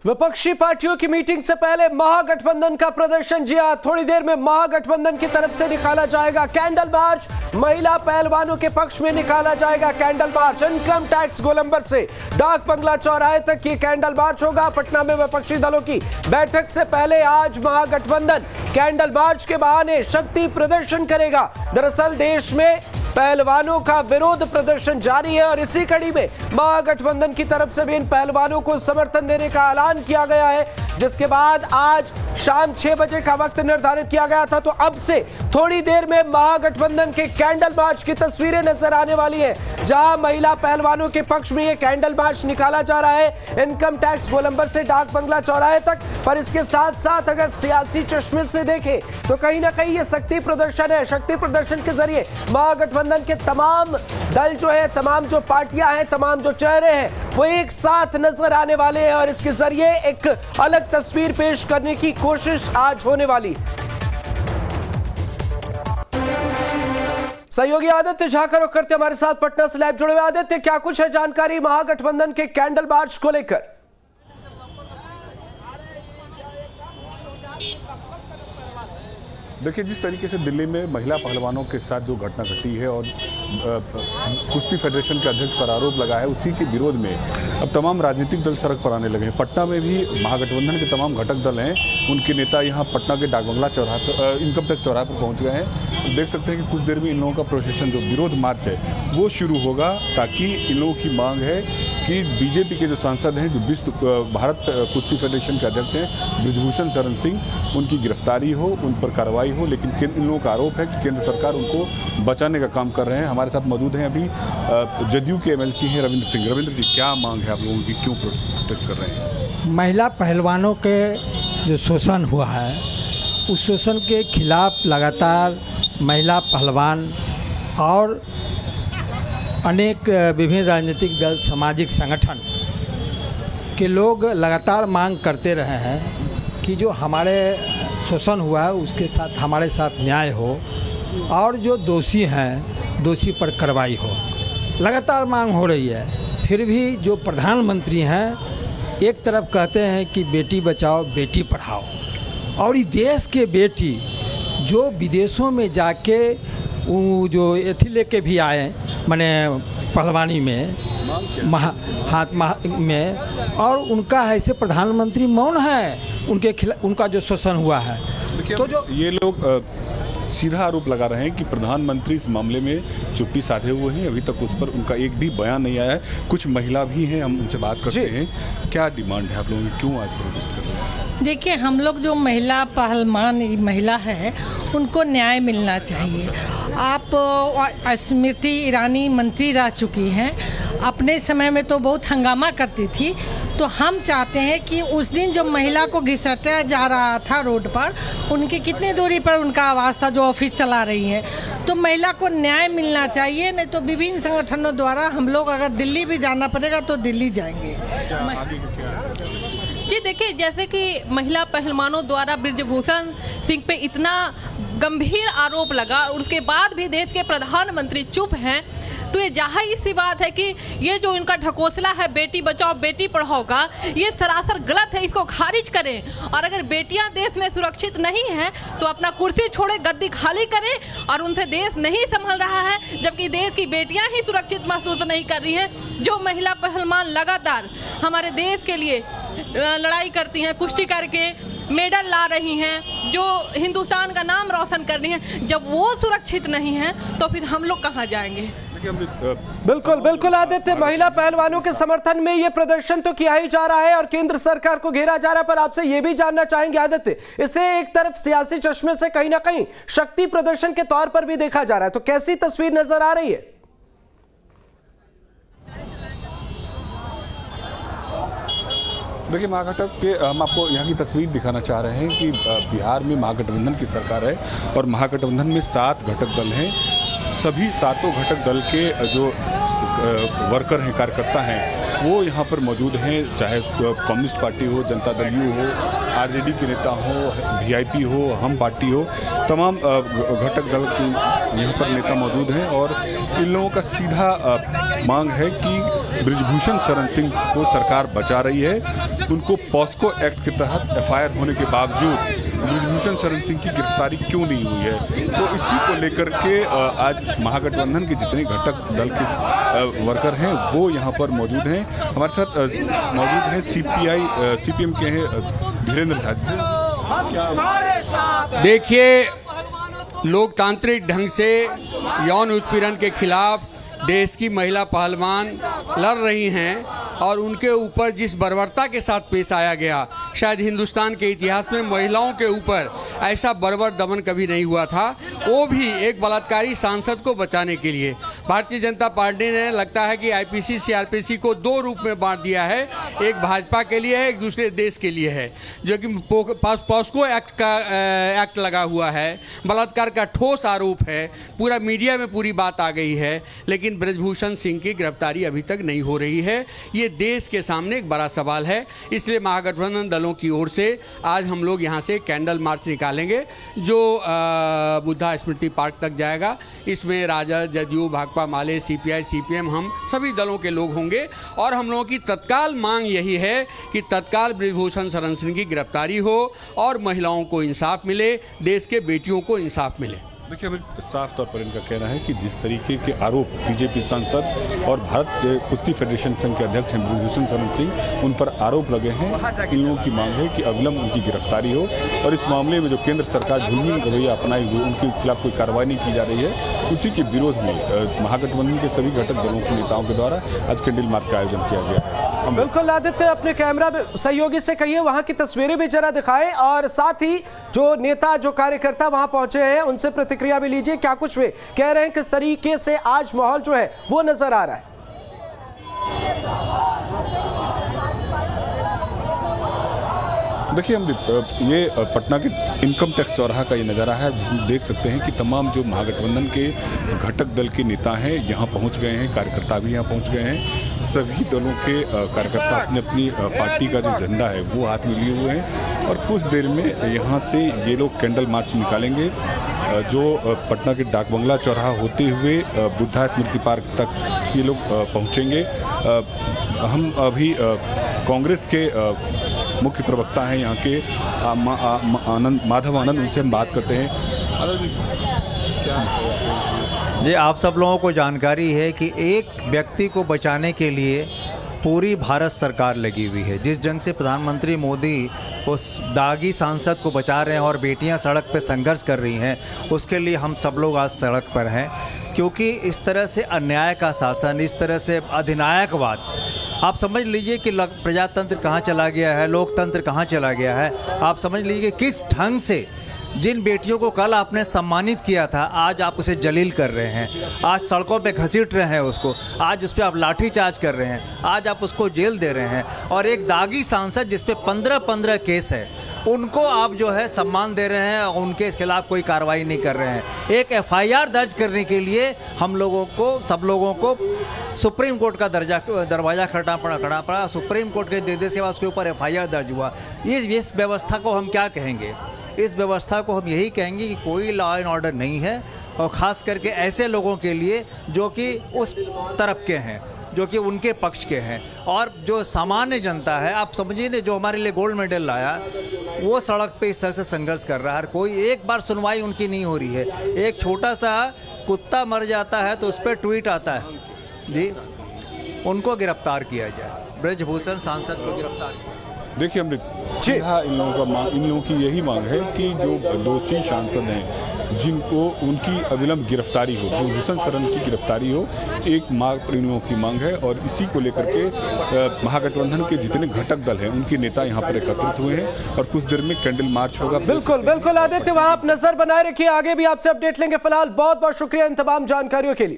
विपक्षी पार्टियों की मीटिंग से पहले महागठबंधन का प्रदर्शन। जी हां, थोड़ी देर में महागठबंधन की तरफ से निकाला जाएगा कैंडल मार्च। महिला पहलवानों के पक्ष में निकाला जाएगा कैंडल मार्च। इनकम टैक्स गोलंबर से डाक बंगला चौराहे तक ये कैंडल मार्च होगा। पटना में विपक्षी दलों की बैठक से पहले आज महागठबंधन कैंडल मार्च के बहाने शक्ति प्रदर्शन करेगा। दरअसल देश में पहलवानों का विरोध प्रदर्शन जारी है और इसी कड़ी में महागठबंधन की तरफ से भी इन पहलवानों को समर्थन देने का ऐलान किया गया है, जिसके बाद आज शाम 6 बजे का वक्त निर्धारित किया गया था। तो अब से थोड़ी देर में महागठबंधन के कैंडल मार्च की तस्वीरें नजर आने वाली है, जहां महिला पहलवानों के पक्ष में यह कैंडल मार्च निकाला जा रहा है इनकम टैक्स गोलंबर से डाक बंगला चौराहे तक। पर इसके साथ साथ अगर सियासी चश्मे से देखें तो कहीं ना कहीं यह शक्ति प्रदर्शन है। शक्ति प्रदर्शन के जरिए महागठबंधन के तमाम दल जो है, तमाम जो पार्टियां हैं, तमाम जो चेहरे हैं, वो एक साथ नजर आने वाले हैं और इसके जरिए एक अलग तस्वीर पेश करने की कोशिश आज होने वाली। सहयोगी आदित्य झा का रुख करते हमारे साथ पटना से लाइव जुड़े हुए। आदित्य, क्या कुछ है जानकारी महागठबंधन के कैंडल मार्च को लेकर? देखिए, जिस तरीके से दिल्ली में महिला पहलवानों के साथ जो घटना घटी है और कुश्ती फेडरेशन के अध्यक्ष पर आरोप लगा है, उसी के विरोध में अब तमाम राजनीतिक दल सड़क पर आने लगे हैं। पटना में भी महागठबंधन के तमाम घटक दल हैं, उनके नेता यहाँ पटना के डाक बंगला चौराहे पर, इनकम टैक्स चौराहे पर पहुँच गए हैं। देख सकते हैं कि कुछ देर में इन लोगों का प्रोसेशन, जो विरोध मार्च है, वो शुरू होगा, ताकि इन लोगों की मांग है कि बीजेपी के जो सांसद हैं, जो विश्व भारत कुश्ती फेडरेशन के अध्यक्ष हैं ब्रिजभूषण शरण सिंह, उनकी गिरफ्तारी हो, उन पर कार्रवाई हो। लेकिन इन लोगों का आरोप है कि केंद्र सरकार उनको बचाने का काम कर रहे हैं। हमारे साथ मौजूद हैं अभी जदयू के एमएलसी हैं रविंद्र सिंह। रविंद्र जी, क्या मांग है आप लोगों की, क्यों प्रोटेस्ट कर रहे हैं? महिला पहलवानों के जो शोषण हुआ है, उस शोषण के खिलाफ लगातार महिला पहलवान और अनेक विभिन्न राजनीतिक दल, सामाजिक संगठन के लोग लगातार मांग करते रहे हैं कि जो हमारे शोषण हुआ है उसके साथ हमारे साथ न्याय हो और जो दोषी हैं, दोषी पर कार्रवाई हो। लगातार मांग हो रही है। फिर भी जो प्रधानमंत्री हैं, एक तरफ कहते हैं कि बेटी बचाओ बेटी पढ़ाओ, और ये देश के बेटी जो विदेशों में जाके वो जो एथी लेके भी आए, माने पहलवानी में हाथ में, और उनका ऐसे प्रधानमंत्री मौन है उनके खिलाफ, उनका जो शोषण हुआ है। तो जो ये लोग सीधा आरोप लगा रहे हैं कि प्रधानमंत्री इस मामले में चुप्पी साधे हुए हैं, अभी तक उस पर उनका एक भी बयान नहीं आया है। कुछ महिला भी हैं, हम उनसे बात करते हैं। क्या डिमांड है आप लोगों की, क्यों आज प्रोटेस्ट कर रहे हैं? देखिए, हम लोग जो महिला पहलवान महिला है, उनको न्याय मिलना चाहिए। आप स्मृति ईरानी मंत्री रह चुकी हैं, अपने समय में तो बहुत हंगामा करती थी। तो हम चाहते हैं कि उस दिन जो महिला को घिसटा जा रहा था रोड पर, उनकी कितनी दूरी पर उनका आवाज़ था, जो ऑफिस चला रही है। तो महिला को न्याय मिलना चाहिए, नहीं तो विभिन्न संगठनों द्वारा हम लोग अगर दिल्ली भी जाना पड़ेगा तो दिल्ली जाएंगे। जी देखिए, जैसे कि महिला पहलवानों द्वारा ब्रिजभूषण सिंह पे इतना गंभीर आरोप लगा, उसके बाद भी देश के प्रधानमंत्री चुप हैं, तो ये जाहिर सी बात है कि ये जो इनका ढकोसला है बेटी बचाओ बेटी पढ़ाओ का, ये सरासर गलत है। इसको खारिज करें, और अगर बेटियां देश में सुरक्षित नहीं हैं तो अपना कुर्सी छोड़े, गद्दी खाली करें, और उनसे देश नहीं संभल रहा है, जबकि देश की बेटियां ही सुरक्षित महसूस नहीं कर रही हैं। जो महिला पहलवान लगातार हमारे देश के लिए लड़ाई करती हैं, कुश्ती करके मेडल ला रही हैं, जो हिंदुस्तान का नाम रोशन कर रही हैं, जब वो सुरक्षित नहीं हैं तो फिर हम लोग कहाँ जाएंगे? बिल्कुल बिल्कुल आदित्य, महिला पहलवानों के समर्थन में ये प्रदर्शन तो किया ही जा रहा है और केंद्र सरकार को घेरा जा रहा है। पर आपसे ये भी जानना चाहेंगे आदित्य, इसे एक तरफ सियासी चश्मे से कहीं ना कहीं शक्ति प्रदर्शन के तौर पर भी देखा जा रहा है, तो कैसी तस्वीर नजर आ रही है? देखिए, महागठबंधन के हम आपको यहाँ की तस्वीर दिखाना चाह रहे हैं कि बिहार में महागठबंधन की सरकार है और महागठबंधन में 7 घटक दल हैं। सभी 7 घटक दल के जो वर्कर हैं, कार्यकर्ता हैं, वो यहाँ पर मौजूद हैं, चाहे कम्युनिस्ट पार्टी हो, जनता दल यू हो, आरजेडी के नेता हो, वीआईपी हो, हम पार्टी हो, तमाम घटक दल के यहाँ पर नेता मौजूद हैं। और इन लोगों का सीधा मांग है कि ब्रिजभूषण शरण सिंह को सरकार बचा रही है। उनको पॉस्को एक्ट के तहत FIR होने के बावजूद ब्रिजभूषण शरण सिंह की गिरफ्तारी क्यों नहीं हुई है, तो इसी को लेकर के आज महागठबंधन के जितने घटक दल के वर्कर हैं वो यहाँ पर मौजूद हैं। हमारे साथ मौजूद हैं CPM के हैं धीरेन्द्र झा। देखिए, लोकतांत्रिक ढंग से यौन उत्पीड़न के खिलाफ देश की महिला पहलवान लड़ रही हैं और उनके ऊपर जिस बर्बरता के साथ पेश आया गया, शायद हिंदुस्तान के इतिहास में महिलाओं के ऊपर ऐसा बर्बर दमन कभी नहीं हुआ था, वो भी एक बलात्कारी सांसद को बचाने के लिए। भारतीय जनता पार्टी ने लगता है कि IPC CRPC को दो रूप में बांट दिया है, एक भाजपा के लिए है, एक दूसरे देश के लिए है, जो कि पॉस्को एक्ट लगा हुआ है, बलात्कार का ठोस आरोप है, पूरा मीडिया में पूरी बात आ गई है, लेकिन ब्रजभूषण सिंह की गिरफ्तारी अभी तक नहीं हो रही है। ये देश के सामने एक बड़ा सवाल है। इसलिए महागठबंधन दलों की ओर से आज हम लोग यहाँ से कैंडल मार्च निकालेंगे जो बुद्धा स्मृति पार्क तक जाएगा। इसमें राजद, जदयू, भाकपा माले, CPI, CPM, हम सभी दलों के लोग होंगे और हम लोगों की तत्काल मांग यही है कि तत्काल ब्रिजभूषण शरण सिंह की गिरफ्तारी हो और महिलाओं को इंसाफ मिले, देश के बेटियों को इंसाफ मिले। देखिए, अभी साफ तौर पर इनका कहना है कि जिस तरीके के आरोप BJP सांसद और भारत के कुश्ती फेडरेशन संघ के अध्यक्ष हैं ब्रिजभूषण शरण सिंह, उन पर आरोप लगे हैं। इन लोगों की मांग है कि अविलंब उनकी गिरफ्तारी हो और इस मामले में जो केंद्र सरकार ढुलमी रवैया अपनाई हुई, उनके खिलाफ कोई कार्रवाई नहीं की जा रही है। उसी के विरोध में महागठबंधन के सभी घटक दलों के नेताओं के द्वारा आज कैंडल मार्च का आयोजन किया गया है। बिल्कुल आदित्य, अपने कैमरा सहयोगी से कहिए वहां की तस्वीरें भी जरा दिखाएं और साथ ही जो नेता, जो कार्यकर्ता वहां पहुंचे हैं उनसे प्रतिक्रिया भी लीजिए। क्या कुछ वे कह रहे हैं, किस तरीके से आज माहौल जो है वो नजर आ रहा है। देखिए, हम ये पटना के इनकम टैक्स चौराहा का ये नज़ारा है, जिसमें देख सकते हैं कि तमाम जो महागठबंधन के घटक दल के नेता हैं यहाँ पहुँच गए हैं, कार्यकर्ता भी यहाँ पहुँच गए हैं। सभी दलों के कार्यकर्ता अपनी अपनी पार्टी का जो झंडा है वो हाथ में लिए हुए हैं और कुछ देर में यहाँ से ये लोग कैंडल मार्च निकालेंगे जो पटना के डाक बंगला चौराहा होते हुए बुद्धा स्मृति पार्क तक ये लोग पहुँचेंगे। हम अभी कांग्रेस के मुख्य प्रवक्ता हैं यहाँ के माधव आनंद, उनसे हम बात करते हैं। जी, आप सब लोगों को जानकारी है कि एक व्यक्ति को बचाने के लिए पूरी भारत सरकार लगी हुई है। जिस ढंग से प्रधानमंत्री मोदी उस दागी सांसद को बचा रहे हैं और बेटियां सड़क पर संघर्ष कर रही हैं, उसके लिए हम सब लोग आज सड़क पर हैं, क्योंकि इस तरह से अन्याय का शासन, इस तरह से अधिनायकवाद, आप समझ लीजिए कि प्रजातंत्र कहाँ चला गया है, लोकतंत्र कहाँ चला गया है। आप समझ लीजिए कि किस ढंग से जिन बेटियों को कल आपने सम्मानित किया था, आज आप उसे जलील कर रहे हैं, आज सड़कों पे घसीट रहे हैं उसको, आज उस पर आप लाठीचार्ज कर रहे हैं, आज आप उसको जेल दे रहे हैं। और एक दागी सांसद जिस पे 15-15 केस है, उनको आप जो है सम्मान दे रहे हैं, उनके खिलाफ कोई कार्रवाई नहीं कर रहे हैं। एक FIR दर्ज करने के लिए हम लोगों को, सब लोगों को सुप्रीम कोर्ट का दरवाज़ा खड़ा पड़ा। सुप्रीम कोर्ट के निर्देश के बाद उसके ऊपर FIR दर्ज हुआ। इस व्यवस्था को हम क्या कहेंगे? इस व्यवस्था को हम यही कहेंगे कि कोई लॉ एंड ऑर्डर नहीं है, और ख़ास करके ऐसे लोगों के लिए जो कि उस तरफ के हैं, जो कि उनके पक्ष के हैं। और जो सामान्य जनता है, आप समझिए ना, जो हमारे लिए गोल्ड मेडल लाया, वो सड़क पे इस तरह से संघर्ष कर रहा है। कोई एक बार सुनवाई उनकी नहीं हो रही है। एक छोटा सा कुत्ता मर जाता है तो उस पर ट्वीट आता है, जी उनको गिरफ्तार किया जाए, ब्रजभूषण सांसद को गिरफ्तार किया। देखिए, अमृत, सीधा इन लोगों की यही मांग है कि जो दोषी सांसद हैं, जिनको उनकी अविलंब गिरफ्तारी हो, ब्रिजभूषण शरण की गिरफ्तारी हो, एक मांग पर इन लोगों की मांग है। और इसी को लेकर के महागठबंधन के जितने घटक दल हैं, उनके नेता यहाँ पर एकत्रित हुए हैं और कुछ देर में कैंडल मार्च होगा। बिल्कुल आदित्य, वहां आप नजर बनाए रखिए, आगे भी आपसे अपडेट लेंगे। फिलहाल बहुत बहुत शुक्रिया इन तमाम जानकारियों के लिए।